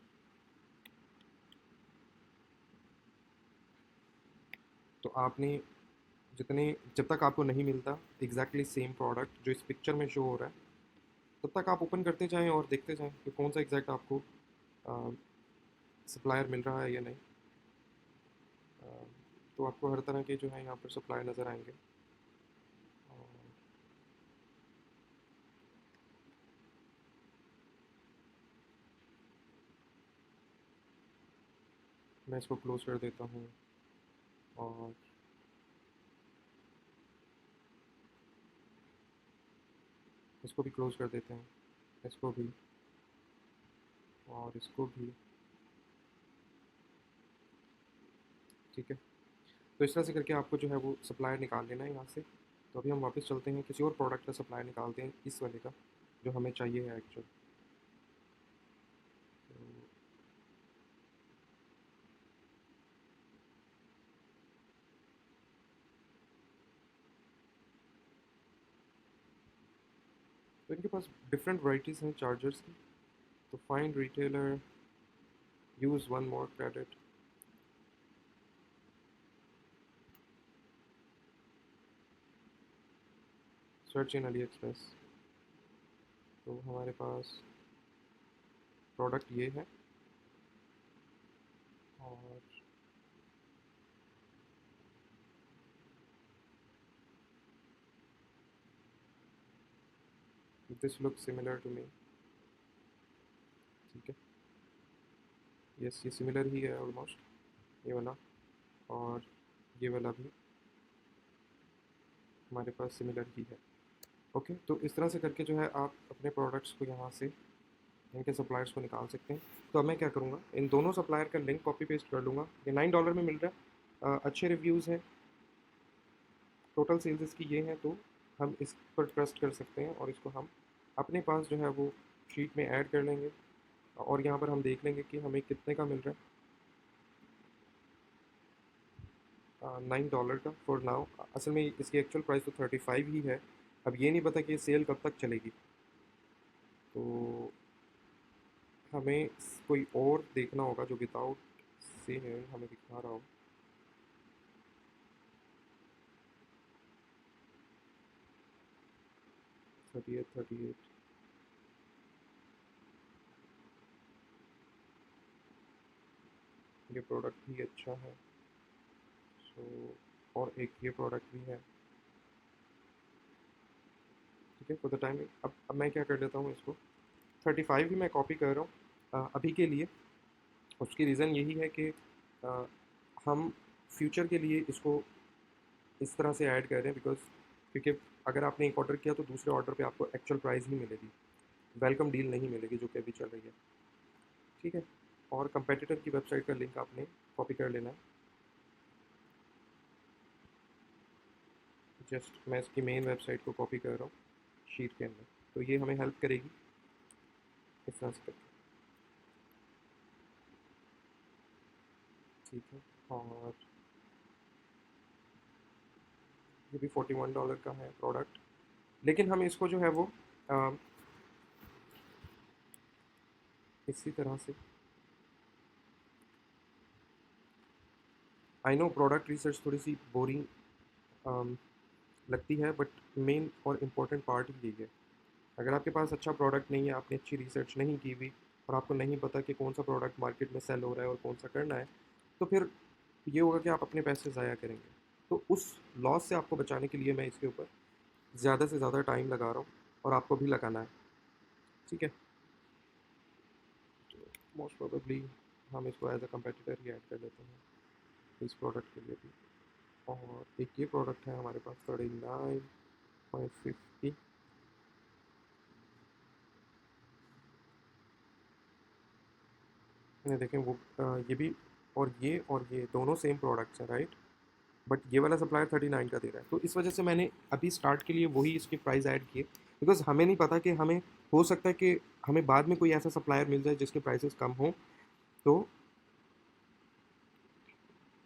तो आपने जब तक आपको नहीं मिलता एग्जैक्टली सेम प्रोडक्ट जो इस पिक्चर में शो हो रहा है, तब तक आप ओपन करते जाएं और देखते जाएं कि कौन सा एग्जैक्ट आपको सप्लायर मिल रहा है या नहीं। तो आपको हर तरह के जो है यहाँ पर सप्लायर नज़र आएंगे। और मैं इसको क्लोज कर देता हूँ और इसको भी क्लोज कर देते हैं, इसको भी और इसको भी, ठीक है। तो इस तरह से करके आपको जो है वो सप्लायर निकाल लेना है यहाँ से। तो अभी हम वापस चलते हैं, किसी और प्रोडक्ट का सप्लायर निकालते हैं, इस वाले का जो हमें चाहिए है एक्चुअल। तो इनके पास डिफरेंट वैराइटीज़ हैं चार्जर्स की। तो find retailer, use 1 more credit, search in AliExpress. तो हमारे पास प्रोडक्ट ये है और this look similar to me. ठीक है, यस ये सिमिलर ही है ऑलमोस्ट, ये वाला और ये वाला भी हमारे पास सिमिलर ही है। ओके, तो इस तरह से करके जो है आप अपने प्रोडक्ट्स को यहाँ से इनके सप्लायर्स को निकाल सकते हैं। तो अब मैं क्या करूँगा, इन दोनों सप्लायर का लिंक कॉपी पेस्ट कर लूँगा। ये $9 में मिल रहा है, अच्छे रिव्यूज़ हैं, टोटल सेल्स इसकी ये हैं, तो हम इस पर ट्रस्ट कर सकते हैं और इसको हम अपने पास जो है वो शीट में ऐड कर लेंगे और यहाँ पर हम देख लेंगे कि हमें कितने का मिल रहा है। $9 का फॉर नाउ। असल में इसकी एक्चुअल प्राइस तो 35 ही है। अब ये नहीं पता कि ये सेल कब तक चलेगी, तो हमें कोई और देखना होगा जो विदाउट सेल हमें दिखा रहा हो। थर्टी एट ये प्रोडक्ट भी अच्छा है। सो और एक ये प्रोडक्ट भी है। ठीक है, फॉर द टाइम अब मैं क्या कर लेता हूँ, इसको 35 ही मैं कॉपी कर रहा हूँ अभी के लिए। उसकी रीज़न यही है कि हम फ्यूचर के लिए इसको इस तरह से ऐड कर रहे हैं बिकॉज क्योंकि अगर आपने एक ऑर्डर किया तो दूसरे ऑर्डर पे आपको एक्चुअल प्राइस ही मिलेगी, वेलकम डील नहीं मिलेगी जो कि अभी चल रही है। ठीक है, और कंपेटिटर की वेबसाइट का लिंक आपने कॉपी कर लेना है। जस्ट मैं इसकी मेन वेबसाइट को कॉपी कर रहा हूँ शीट के अंदर, तो ये हमें हेल्प करेगी इस तरह से करके। ठीक है, और ये भी $41 का है प्रोडक्ट, लेकिन हम इसको जो है वो इसी तरह से, आई नो प्रोडक्ट रिसर्च थोड़ी सी बोरिंग लगती है बट मेन और इम्पोर्टेंट पार्ट ही यही है। अगर आपके पास अच्छा प्रोडक्ट नहीं है, आपने अच्छी रिसर्च नहीं की हुई और आपको नहीं पता कि कौन सा प्रोडक्ट मार्केट में सेल हो रहा है और कौन सा करना है, तो फिर ये होगा कि आप अपने पैसे ज़ाया करेंगे। तो उस लॉस से आपको बचाने के लिए मैं इसके ऊपर ज़्यादा से ज़्यादा टाइम लगा रहा हूँ और आपको भी लगाना है। ठीक है, तो मोस्ट प्रोबेबली हम इसको एज अ कंपेटिटर ही ऐड कर लेते हैं इस प्रोडक्ट के लिए भी। और एक ये प्रोडक्ट है हमारे पास 39.50। ये देखें वो ये भी और ये दोनों सेम प्रोडक्ट्स हैं राइट, बट ये वाला सप्लायर 39 का दे रहा है। तो इस वजह से मैंने अभी स्टार्ट के लिए वही इसकी प्राइस ऐड किए बिकॉज हमें नहीं पता कि हमें हो सकता है कि हमें बाद में कोई ऐसा सप्लायर मिल जाए जिसके प्राइसेस कम हो। तो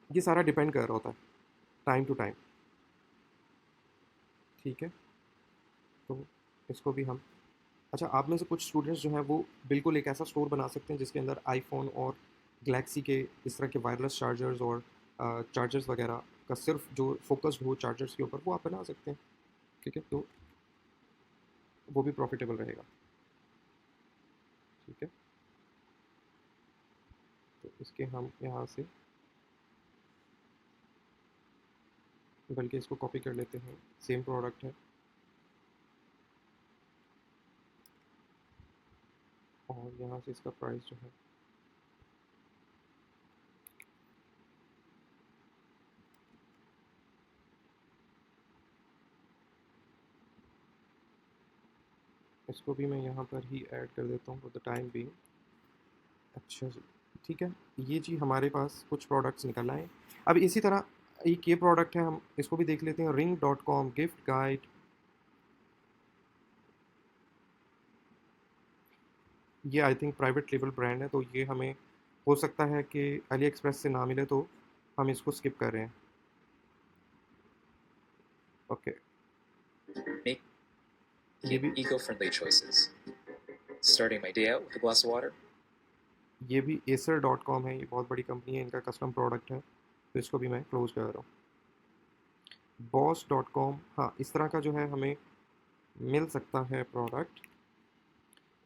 ये सारा डिपेंड कर रहा होता है टाइम टू टाइम। ठीक है, तो इसको भी हम, अच्छा आप में से कुछ स्टूडेंट्स जो हैं वो बिल्कुल एक ऐसा स्टोर बना सकते हैं जिसके अंदर आईफोन और गैलेक्सी के इस तरह के वायरलेस चार्जर्स और चार्जर्स वगैरह का सिर्फ जो फोकस्ड हो चार्जर्स के ऊपर, वो आप बना सकते हैं। ठीक है, तो वो भी प्रॉफिटेबल रहेगा। ठीक है, तो इसके हम यहाँ से बल्कि इसको कॉपी कर लेते हैं, सेम प्रोडक्ट है और यहाँ से इसका प्राइस जो है इसको भी मैं यहाँ पर ही ऐड कर देता हूँ फॉर द टाइम बीइंग। अच्छा जी, ठीक है, ये जी हमारे पास कुछ प्रोडक्ट्स निकल आए। अब इसी तरह एक ये प्रोडक्ट है, हम इसको भी देख लेते हैं, ring.com गिफ्ट गाइड। ये I think private label brand है, तो ये हमें हो सकता है कि अली एक्सप्रेस से ना मिले, तो हम इसको स्किप कर रहे हैं। ओके, Make ये भी eco-friendly choices. Starting my day out with a glass of water. ये भी acer.com है, ये बहुत बड़ी कंपनी है, इनका कस्टम प्रोडक्ट है, तो इसको भी मैं क्लोज कर रहा हूँ। boss.com, हाँ इस तरह का जो है हमें मिल सकता है प्रोडक्ट।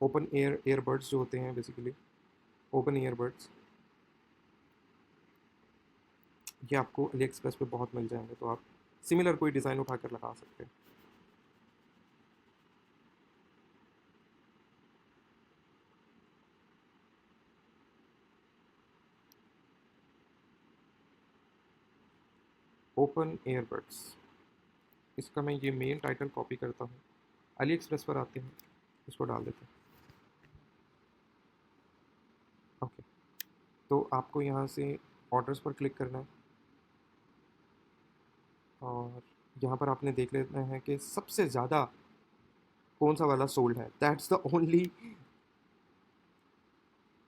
ओपन एयर ईयरबड्स जो होते हैं बेसिकली, ओपन ईयरबड्स, ये आपको अली एक्सप्रेस पे बहुत मिल जाएंगे, तो आप सिमिलर कोई डिज़ाइन उठाकर लगा सकते हैं। ओपन ईयरबड्स, इसका मैं ये मेल टाइटल कॉपी करता हूँ, अली एक्सप्रेस पर आते हैं, इसको डाल देते हैं। ओके, तो आपको यहाँ से ऑर्डर्स पर क्लिक करना है और यहाँ पर आपने देख लेना है कि सबसे ज़्यादा कौन सा वाला सोल्ड है। दैट्स द ओनली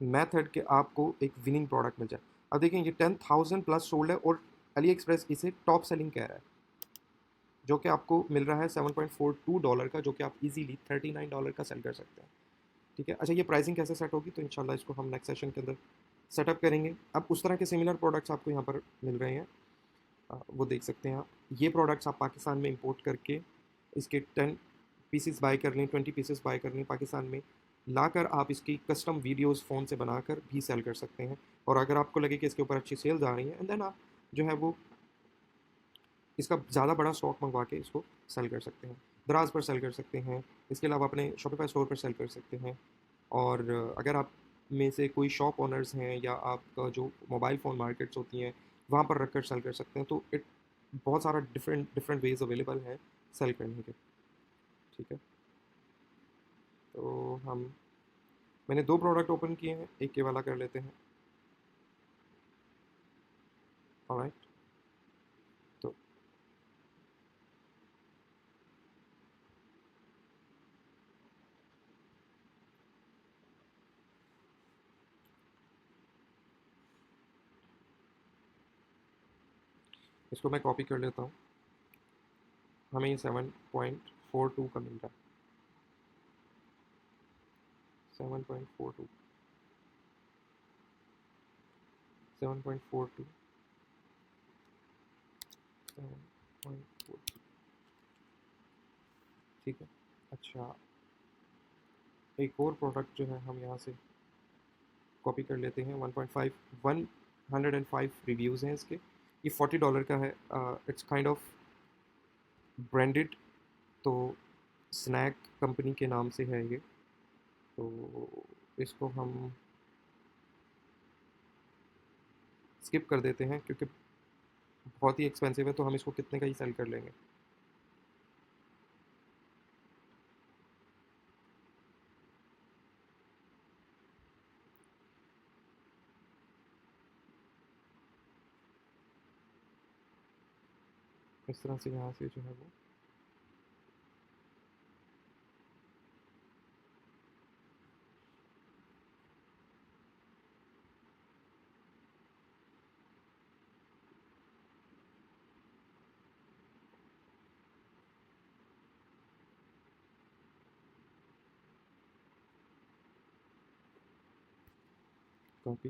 मेथड कि आपको एक विनिंग प्रोडक्ट मिल जाए। अब देखिए ये 10,000 प्लस सोल्ड है और अली एक्सप्रेस इसे टॉप सेलिंग कह रहा है, जो कि आपको मिल रहा है $7.42 का, जो कि आप इजीली $39 का सेल कर सकते हैं। ठीक है, अच्छा ये प्राइसिंग कैसे सेट होगी, तो इंशाल्लाह इसको हम नेक्स्ट सेशन के अंदर सेटअप करेंगे। अब उस तरह के सिमिलर प्रोडक्ट्स आपको यहाँ पर मिल रहे हैं, वो देख सकते हैं आप। ये प्रोडक्ट्स आप पाकिस्तान में इंपोर्ट करके इसके 10 पीसेस बाय कर लें, 20 पीसेस बाय कर लें, पाकिस्तान में लाकर आप इसकी कस्टम वीडियोस फ़ोन से बनाकर भी सेल कर सकते हैं। और अगर आपको लगे कि इसके ऊपर अच्छी सेल्स आ रही हैं, एंड देन आप जो है वो इसका ज़्यादा बड़ा स्टॉक मंगवा के इसको सेल कर सकते हैं, दराज पर सेल कर सकते हैं, इसके अलावा अपने शॉपिफाई स्टोर पर सेल कर सकते हैं। और अगर आप में से कोई शॉप ओनर्स हैं या आपका जो मोबाइल फ़ोन मार्केट्स होती हैं वहाँ पर रखकर सेल कर सकते हैं, तो इट बहुत सारा डिफरेंट डिफरेंट वेज अवेलेबल हैं सेल करने के। ठीक है, तो हम मैंने 2 प्रोडक्ट ओपन किए हैं, एक ये वाला कर लेते हैं। ऑलराइट, तो इसको मैं कॉपी कर लेता हूँ। हमें ये 7.42 का मिल रहा है, 7.42, 7.42, 7.42। ठीक है, अच्छा एक और प्रोडक्ट जो है हम यहाँ से कॉपी कर लेते हैं। 105 रिव्यूज़ हैं इसके, ये $40 का है। इट्स काइंड ऑफ ब्रांडेड, तो स्नैक कंपनी के नाम से है ये। तो इसको हम स्किप कर देते हैं क्योंकि बहुत ही एक्सपेंसिव है, तो हम इसको कितने का ही सेल कर लेंगे। इस तरह से यहाँ से जो है वो कॉपी,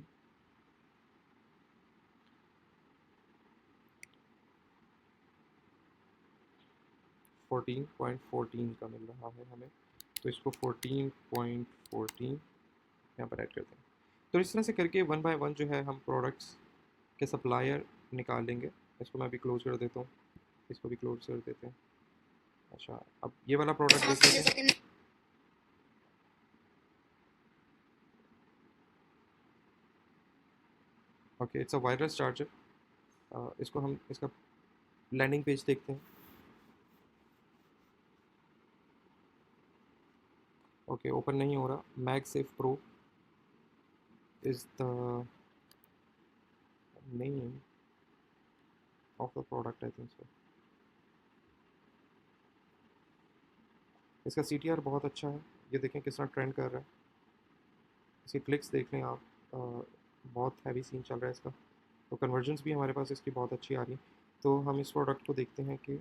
14.14 का मिल रहा है हमें, तो इसको 14.14 यहाँ पर ऐड करते हैं। तो इस तरह से करके वन बाय वन जो है हम प्रोडक्ट्स के सप्लायर निकाल लेंगे। इसको मैं अभी क्लोज कर देता हूँ, इसको भी क्लोज कर देते हैं। अच्छा, अब ये वाला प्रोडक्ट देख लेते हैं। Okay, it's a wireless charger. इसको हम इसका लैंडिंग पेज देखते हैं। ओके, ओपन नहीं हो रहा। MagSafe pro is the name of the product, I think so. इसका CTR बहुत अच्छा है, ये देखें किस तरह ट्रेंड कर रहा है। इसके क्लिक्स देख लें आप, बहुत हैवी सीन चल रहा है इसका। तो कन्वर्जन्स भी हमारे पास इसकी बहुत अच्छी आ रही है। तो हम इस प्रोडक्ट को देखते हैं कि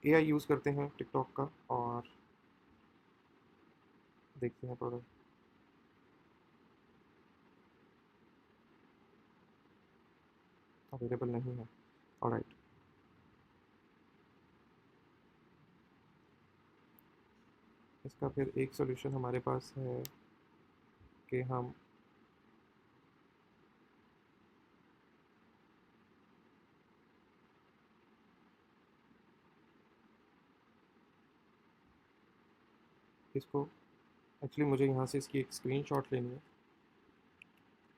AI यूज़ करते हैं टिकटॉक का और देखते हैं प्रोडक्ट। अवेलेबल नहीं है। ऑलराइट, इसका फिर एक सोल्यूशन हमारे पास है कि हम इसको, एक्चुअली मुझे यहाँ से इसकी एक स्क्रीनशॉट लेनी है।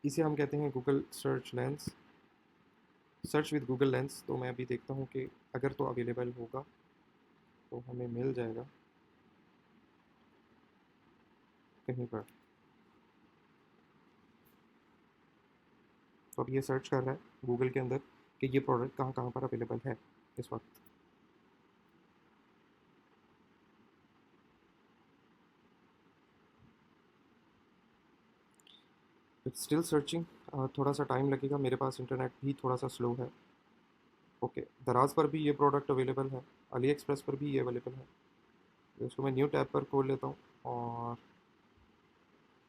इसे हम कहते हैं Google search lens, search with Google lens. तो मैं अभी देखता हूँ कि अगर तो अवेलेबल होगा तो हमें मिल जाएगा कहीं पर। तो अब ये सर्च कर रहा है गूगल के अंदर कि ये प्रोडक्ट कहाँ कहाँ पर अवेलेबल है इस वक्त। इट्स स्टिल सर्चिंग, थोड़ा सा टाइम लगेगा, मेरे पास इंटरनेट भी थोड़ा सा स्लो है। ओके, दराज पर भी ये प्रोडक्ट अवेलेबल है, अली एक्सप्रेस पर भी ये अवेलेबल है। तो इसको मैं न्यू टैब पर खोल लेता हूँ और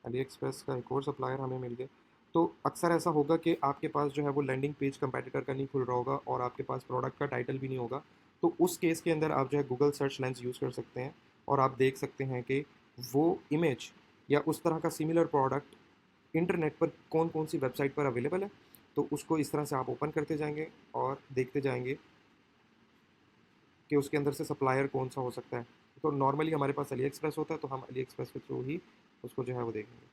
अली एक्सप्रेस का एक और सप्लायर हमें मिल गया। तो अक्सर ऐसा होगा कि आपके पास जो है वो लैंडिंग पेज कंपेटिटर का नहीं खुल रहा होगा और आपके पास प्रोडक्ट का टाइटल भी नहीं होगा। तो उस केस के अंदर आप जो है गूगल सर्च लेंस यूज़ कर सकते हैं और आप देख सकते हैं कि वो इमेज या उस तरह का सिमिलर प्रोडक्ट इंटरनेट पर कौन कौन सी वेबसाइट पर अवेलेबल है। तो उसको इस तरह से आप ओपन करते जाएंगे और देखते जाएंगे कि उसके अंदर से सप्लायर कौन सा हो सकता है। तो नॉर्मली हमारे पास अली एक्सप्रेस होता है तो हम अली एक्सप्रेस के थ्रू ही उसको जो है वो देखेंगे।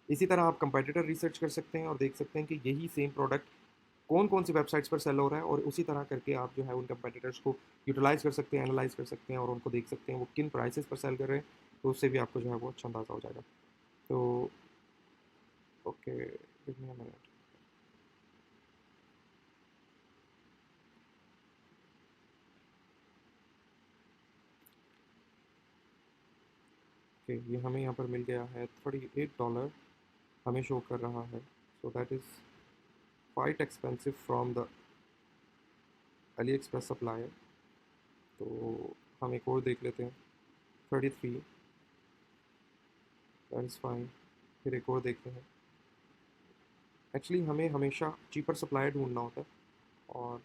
इसी तरह आप कंपेटिटर रिसर्च कर सकते हैं और देख सकते हैं कि यही सेम प्रोडक्ट कौन कौन सी वेबसाइट्स पर सेल हो रहा है और उसी तरह करके आप जो है उन कंपेटिटर्स को यूटिलाइज कर सकते हैं, एनालाइज कर सकते हैं और उनको देख सकते हैं वो किन प्राइसेस पर सेल कर रहे हैं। तो उससे भी आपको जो है वो अच्छा अंदाज़ा हो जाएगा। तो okay, give me a minute. Okay, ये हमें यहाँ पर मिल गया है $38 हमें शो कर रहा है। So that is quite expensive from the Ali express supplier. तो हम एक और देख लेते हैं, 33, दैट इज़ फाइन। फिर एक और देखते हैं। एक्चुअली हमें हमेशा चीपर सप्लायर ढूंढना होता है और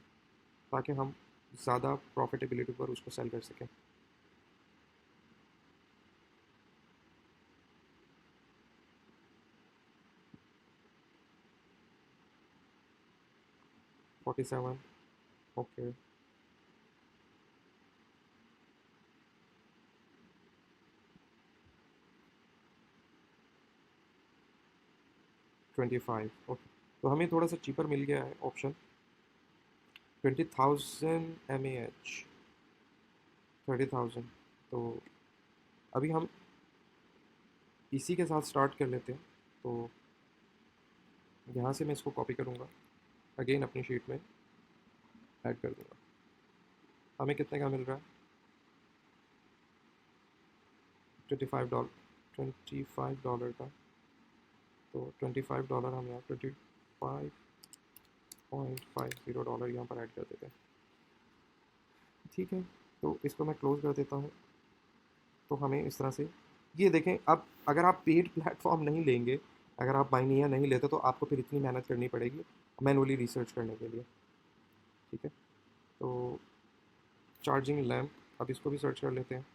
ताकि हम ज़्यादा प्रॉफिटेबिलिटी पर उसको सेल कर सकें। Forty seven, okay, 25, okay. तो हमें थोड़ा सा चीपर मिल गया है ऑप्शन 20,000 mAh, 30,000। तो अभी हम इसी के साथ स्टार्ट कर लेते हैं। तो यहाँ से मैं इसको कॉपी करूँगा, अगेन अपनी शीट में ऐड कर दूँगा। हमें कितने का मिल रहा है? $25, $25 का। तो $25 हम यहाँ $25.50 यहाँ पर ऐड कर देते हैं। ठीक है, तो इसको मैं क्लोज़ कर देता हूँ। तो हमें इस तरह से ये देखें। अब अगर आप पेड प्लेटफॉर्म नहीं लेंगे, अगर आप माइनिया नहीं लेते तो आपको फिर इतनी मेहनत करनी पड़ेगी मैनुअली रिसर्च करने के लिए। ठीक है, तो चार्जिंग लैम्प, अब इसको भी सर्च कर लेते हैं।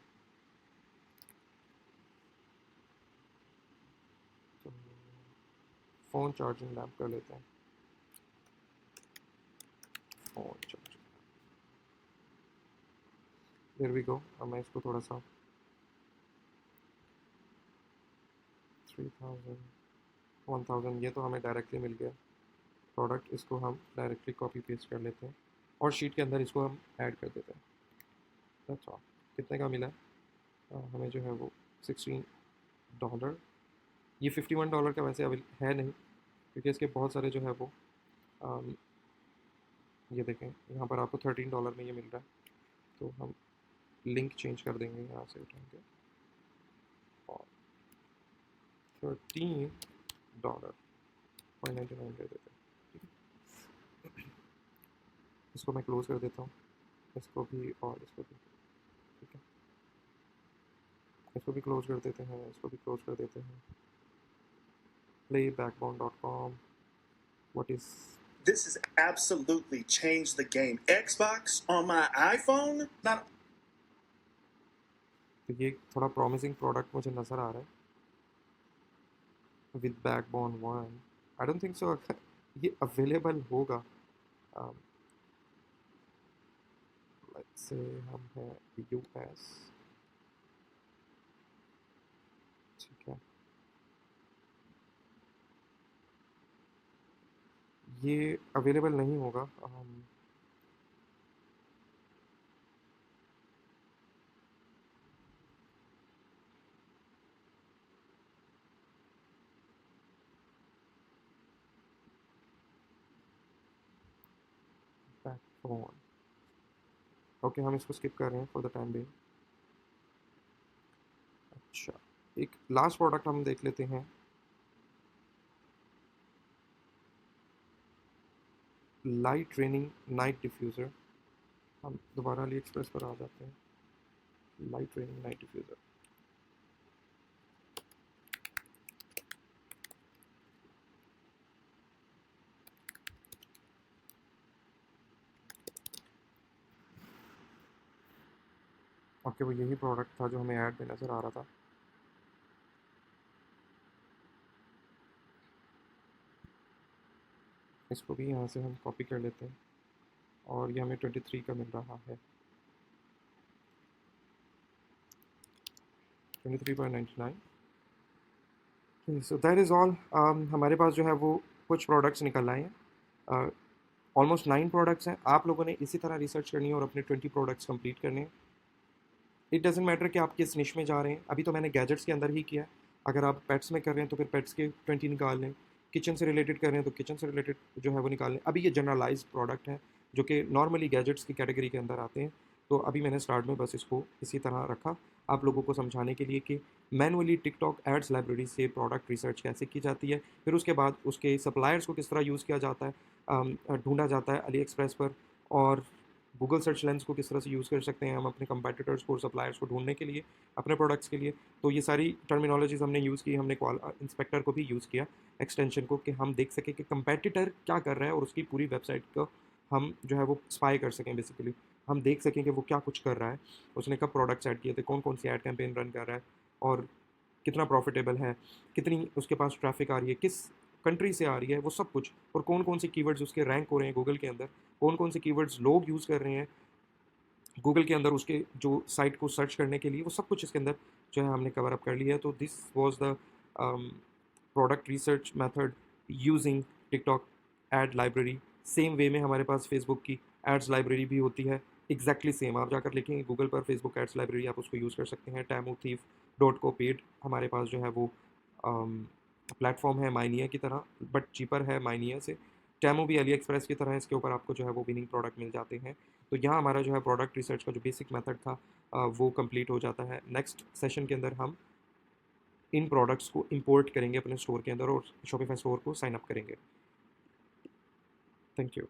तो फ़ोन चार्जिंग लैम्प कर लेते हैं, phone charging. There we go. अब मैं इसको थोड़ा सा 3000, 1000, ये तो हमें डायरेक्टली मिल गया प्रोडक्ट। इसको हम डायरेक्टली कॉपी पेस्ट कर लेते हैं और शीट के अंदर इसको हम ऐड कर देते हैं। That's all. कितने का मिला हमें जो है वो $16। ये $51 का वैसे अवेल है नहीं क्योंकि इसके बहुत सारे जो है वो अम, ये देखें यहाँ पर आपको $13 में ये मिल रहा है। तो हम लिंक चेंज कर देंगे यहाँ से उठाएंगे और $13.99 दे देते हैं। ठीक है, इसको मैं क्लोज़ कर देता हूँ, इसको भी और इसको भी। ठीक है, इसको भी क्लोज़ कर देते हैं, इसको भी क्लोज़ कर देते हैं। playbackbone.com, what is This has absolutely changed the game. Xbox on my iPhone, not तो ये थोड़ा प्रॉमिसिंग प्रोडक्ट मुझे नज़र आ रहा है with backbone 1। I don't think so ये अवेलेबल होगा। लेट्स से हम हैं यूएस, ठीक है, ये अवेलेबल नहीं होगा। बैकबोन, ओके, हम इसको स्किप कर रहे हैं फॉर द टाइम बिंग। अच्छा, एक लास्ट प्रोडक्ट हम देख लेते हैं, लाइट ट्रेनिंग नाइट डिफ्यूज़र। हम दोबारा अली एक्सप्रेस पर आ जाते हैं। Light training night diffuser, okay, वो यही प्रोडक्ट था जो हमें ऐड में नज़र आ रहा था। इसको भी यहाँ से हम कॉपी कर लेते हैं और ये हमें 23 का मिल रहा है, 23.99। So that is all. हमारे पास जो है वो कुछ प्रोडक्ट्स निकल आए हैं, ऑलमोस्ट 9 प्रोडक्ट्स हैं। आप लोगों ने इसी तरह रिसर्च करनी है और अपने 20 प्रोडक्ट्स कंप्लीट करने हैं। इट डजेंट मैटर कि आप किस निश में जा रहे हैं। अभी तो मैंने गैजेट्स के अंदर ही किया है। अगर आप पेट्स में कर रहे हैं तो फिर पेट्स के 20 निकाल लें, किचन से रिलेटेड कर रहे हैं तो किचन से रिलेटेड जो है वो निकाल लें। अभी ये जनरलाइज प्रोडक्ट है जो कि नॉर्मली गैजेट्स की कैटेगरी के अंदर आते हैं। तो अभी मैंने स्टार्ट में बस इसको इसी तरह रखा आप लोगों को समझाने के लिए कि मैनुअली टिकटॉक एड्स लाइब्रेरी से प्रोडक्ट रिसर्च कैसे की जाती है, फिर उसके बाद उसके सप्लायर्स को किस तरह यूज़ किया जाता है, ढूंढा जाता है अली एक्सप्रेस पर, और गूगल सर्च लेंस को किस तरह से यूज़ कर सकते हैं हम अपने कंपेटिटर्स को और सप्लायर्स को ढूंढने के लिए अपने प्रोडक्ट्स के लिए। तो ये सारी टर्मिनोलॉजीज़ हमने यूज़ की। हमने इंस्पेक्टर को भी यूज़ किया, एक्सटेंशन को, कि हम देख सकें कि कंपेटिटर क्या कर रहा है और उसकी पूरी वेबसाइट को हम जो है वो स्पाई कर सकें। बेसिकली हम देख सकें कि वो क्या कुछ कर रहा है, उसने कब प्रोडक्ट्स ऐड किए थे, कौन कौन सी ऐड कैंपेन रन कर रहा है, और कितना प्रॉफिटेबल है, कितनी उसके पास ट्रैफिक आ रही है, किस कंट्री से आ रही है, वो सब कुछ, और कौन कौन से कीवर्ड्स उसके रैंक हो रहे हैं गूगल के अंदर, कौन कौन से कीवर्ड्स लोग यूज़ कर रहे हैं गूगल के अंदर उसके जो साइट को सर्च करने के लिए, वो सब कुछ इसके अंदर जो है हमने कवर अप कर लिया है। तो this was the product research method using TikTok ad library. Same way में हमारे पास फेसबुक की एड्स लाइब्रेरी भी होती है, एग्जैक्टली सेम। आप जाकर लिखेंगे गूगल पर फेसबुक एड्स लाइब्रेरी, आप उसको यूज़ कर सकते हैं। TamuThief.co पेड हमारे पास जो है वो प्लेटफॉर्म है माइनिया की तरह, बट चीपर है माइनिया से। टैमो भी अली एक्सप्रेस की तरह, इसके ऊपर आपको जो है वो विनिंग प्रोडक्ट मिल जाते हैं। तो यहाँ हमारा जो है प्रोडक्ट रिसर्च का जो बेसिक मेथड था वो कंप्लीट हो जाता है। नेक्स्ट सेशन के अंदर हम इन प्रोडक्ट्स को इंपोर्ट करेंगे अपने स्टोर के अंदर और शॉपिफाई स्टोर को साइन अप करेंगे। Thank you.